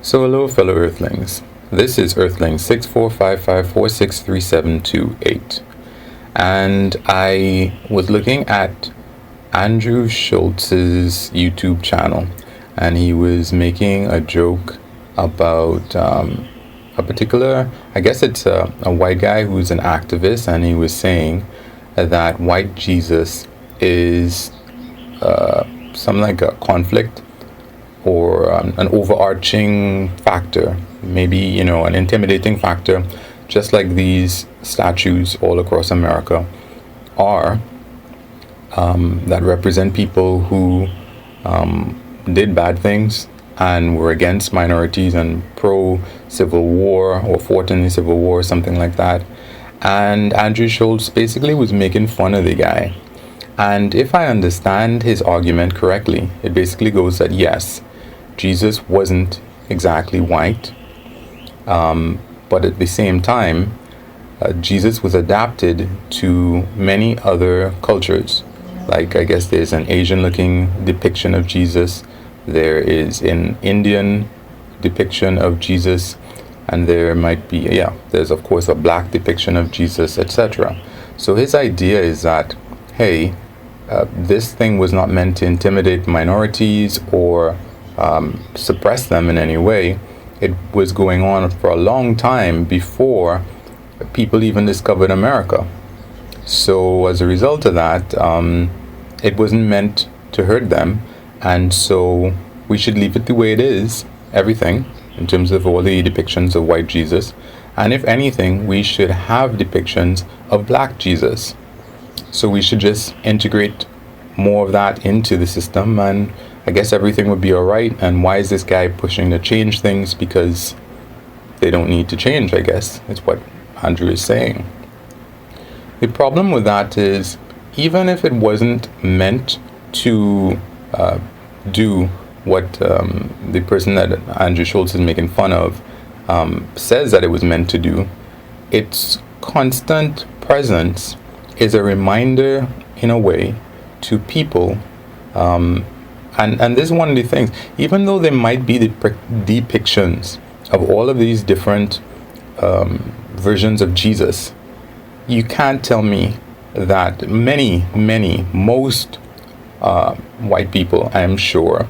So hello fellow Earthlings, this is Earthling 6455463728, and I was looking at Andrew Schulz's YouTube channel, and he was making a joke about a particular, I guess it's a white guy who's an activist, and he was saying that white Jesus is something like a conflict or an overarching factor, maybe, an intimidating factor, just like these statues all across America are, that represent people who did bad things and were against minorities and pro-Civil War or fought in the Civil War, something like that. And Andrew Schulz basically was making fun of the guy. And if I understand his argument correctly, it basically goes that yes, Jesus wasn't exactly white, but at the same time, Jesus was adapted to many other cultures. Like, I guess there's an Asian-looking depiction of Jesus, there is an Indian depiction of Jesus, and there might be, there's of course a black depiction of Jesus, etc. So his idea is that, hey, this thing was not meant to intimidate minorities or suppress them in any way. It was going on for a long time before people even discovered America. So as a result of that, it wasn't meant to hurt them, and so we should leave it the way it is, everything, in terms of all the depictions of white Jesus. And if anything, we should have depictions of black Jesus. So we should just integrate more of that into the system, and I guess everything would be all right. And why is this guy pushing to change things? Because they don't need to change, I guess. It's what Andrew is saying. The problem with that is, even if it wasn't meant to do what the person that Andrew Schulz is making fun of says that it was meant to do, its constant presence is a reminder, in a way, to people. And this is one of the things, even though there might be the depictions of all of these different versions of Jesus, you can't tell me that most white people, I am sure,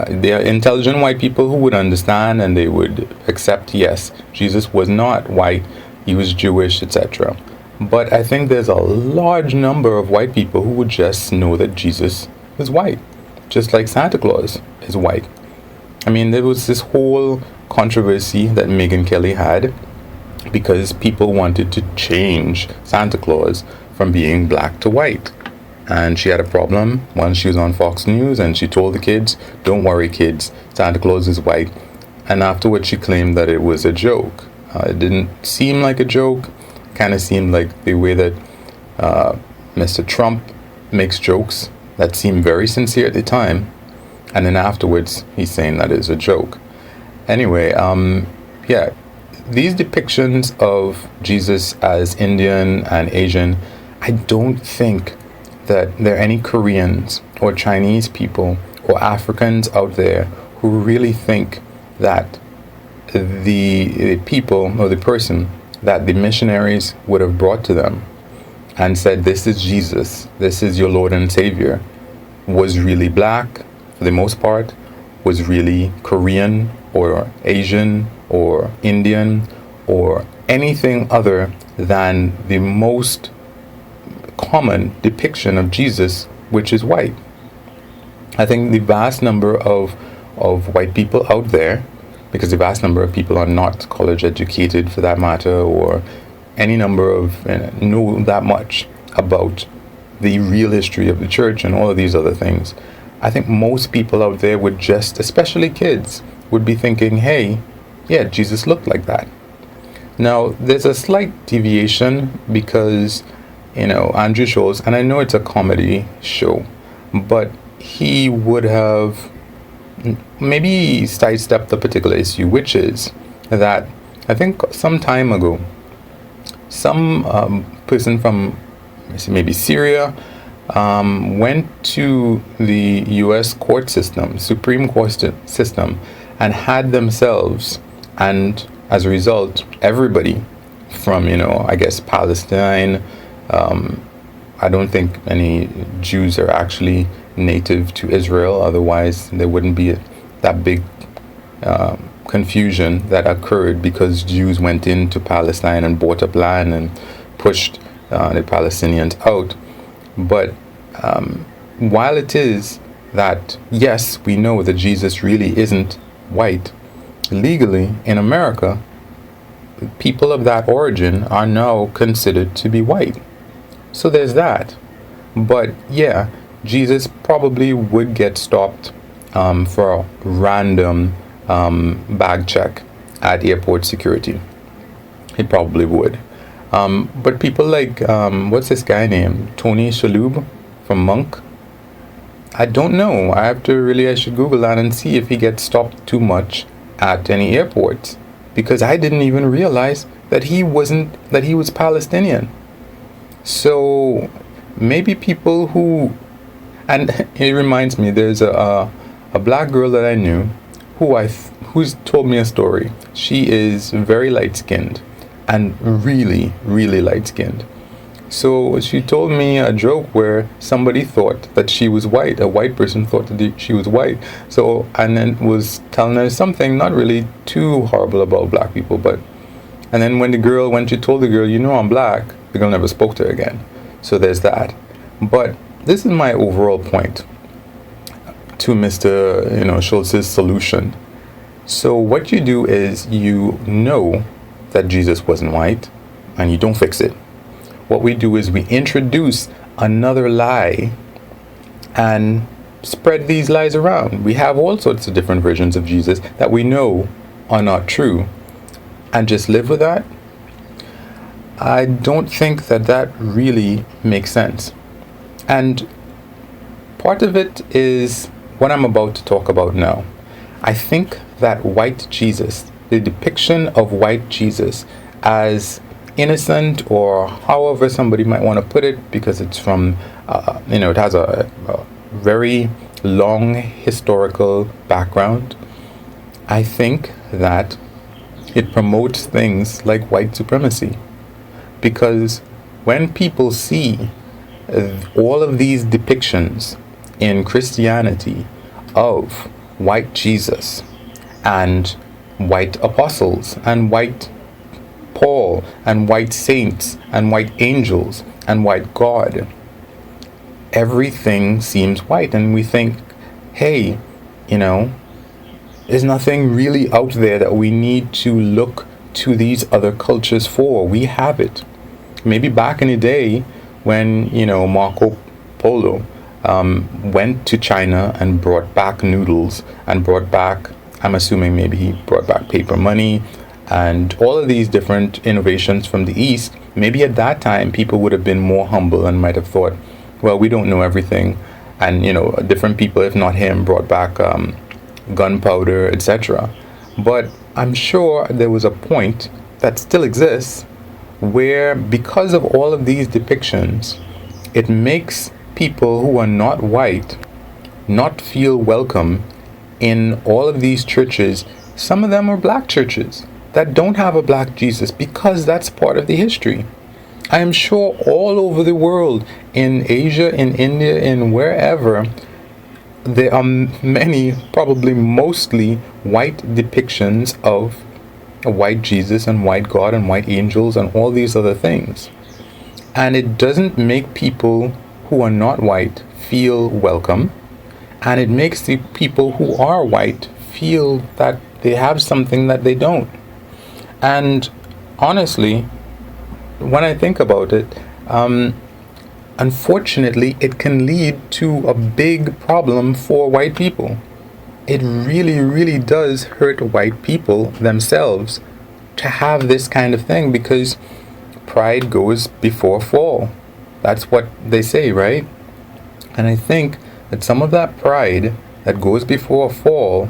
they are intelligent white people who would understand and they would accept, yes, Jesus was not white, he was Jewish, etc. But I think there's a large number of white people who would just know that Jesus is white, just like Santa Claus is white. I mean, there was this whole controversy that Megyn Kelly had because people wanted to change Santa Claus from being black to white. And she had a problem once she was on Fox News, and she told the kids, don't worry kids, Santa Claus is white. And afterwards she claimed that it was a joke. It didn't seem like a joke. Kind of seemed like the way that Mr. Trump makes jokes that seem very sincere at the time, and then afterwards he's saying that is a joke. Anyway, these depictions of Jesus as Indian and Asian, I don't think that there are any Koreans or Chinese people or Africans out there who really think that the people or the person that the missionaries would have brought to them and said, this is Jesus, this is your Lord and Savior, was really black for the most part, was really Korean or Asian or Indian or anything other than the most common depiction of Jesus, which is white. I think the vast number of white people out there, because the vast number of people are not college educated for that matter, or any number of know that much about the real history of the church and all of these other things. I think most people out there would just, especially kids, would be thinking, hey, yeah, Jesus looked like that. Now, there's a slight deviation because, Andrew Schulz, and I know it's a comedy show, but he would have maybe sidestepped a particular issue, which is that I think some time ago, some person from maybe Syria went to the U.S. court system, Supreme Court system, and had themselves, and as a result, everybody from, I guess, Palestine. I don't think any Jews are actually native to Israel, otherwise there wouldn't be that big confusion that occurred because Jews went into Palestine and bought up land and pushed the Palestinians out. But while it is that, yes, we know that Jesus really isn't white, legally in America, people of that origin are now considered to be white. So there's that. But yeah, Jesus probably would get stopped for a random bag check at airport security. He probably would. But people like, what's this guy named? Tony Shalhoub from Monk? I don't know. I should Google that and see if he gets stopped too much at any airports. Because I didn't even realize that he was Palestinian. So maybe people who, and it reminds me, there's a black girl that I knew who's told me a story. She is very light-skinned and really, really light-skinned. So she told me a joke where somebody thought that she was white. A white person thought that she was white. So, and then was telling her something not really too horrible about black people, and then when she told the girl, I'm black, the girl never spoke to her again. So there's that. But this is my overall point to Mr. Schulz's solution. So what you do is you know that Jesus wasn't white, and you don't fix it. What we do is we introduce another lie and spread these lies around. We have all sorts of different versions of Jesus that we know are not true, and just live with that. I don't think that really makes sense. And part of it is what I'm about to talk about now. I think that white Jesus, the depiction of white Jesus as innocent, or however somebody might want to put it, because it's from, it has a very long historical background. I think that it promotes things like white supremacy. Because when people see all of these depictions in Christianity of white Jesus and white apostles and white Paul and white saints and white angels and white God, everything seems white, and we think, hey, there's nothing really out there that we need to look to these other cultures for. We have it. Maybe back in the day when Marco Polo went to China and brought back noodles and brought back, I'm assuming maybe he brought back paper money and all of these different innovations from the East. Maybe at that time people would have been more humble and might have thought, well, we don't know everything. And different people, if not him, brought back gunpowder, etc. But I'm sure there was a point that still exists where, because of all of these depictions, it makes people who are not white not feel welcome in all of these churches. Some of them are black churches that don't have a black Jesus, because that's part of the history. I am sure all over the world, in Asia, in India, in wherever, there are many, probably mostly, white depictions of a white Jesus and white God and white angels and all these other things. And it doesn't make people who are not white feel welcome, and it makes the people who are white feel that they have something that they don't. And honestly, when I think about it, unfortunately, it can lead to a big problem for white people. It really, really does hurt white people themselves to have this kind of thing, because pride goes before fall. That's what they say, right? And I think that some of that pride that goes before a fall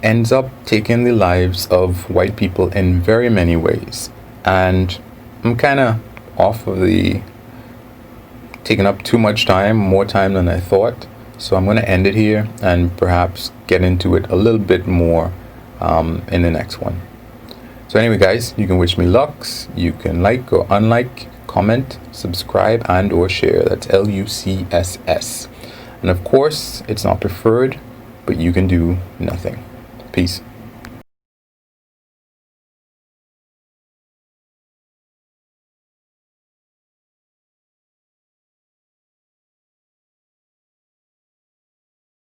ends up taking the lives of white people in very many ways. And I'm kind of off of taking up too much time, more time than I thought. So I'm going to end it here and perhaps get into it a little bit more in the next one. So anyway, guys, you can wish me lucks. You can like or unlike, comment, subscribe, and or share. That's LUCSS. And of course, it's not preferred, but you can do nothing. Peace.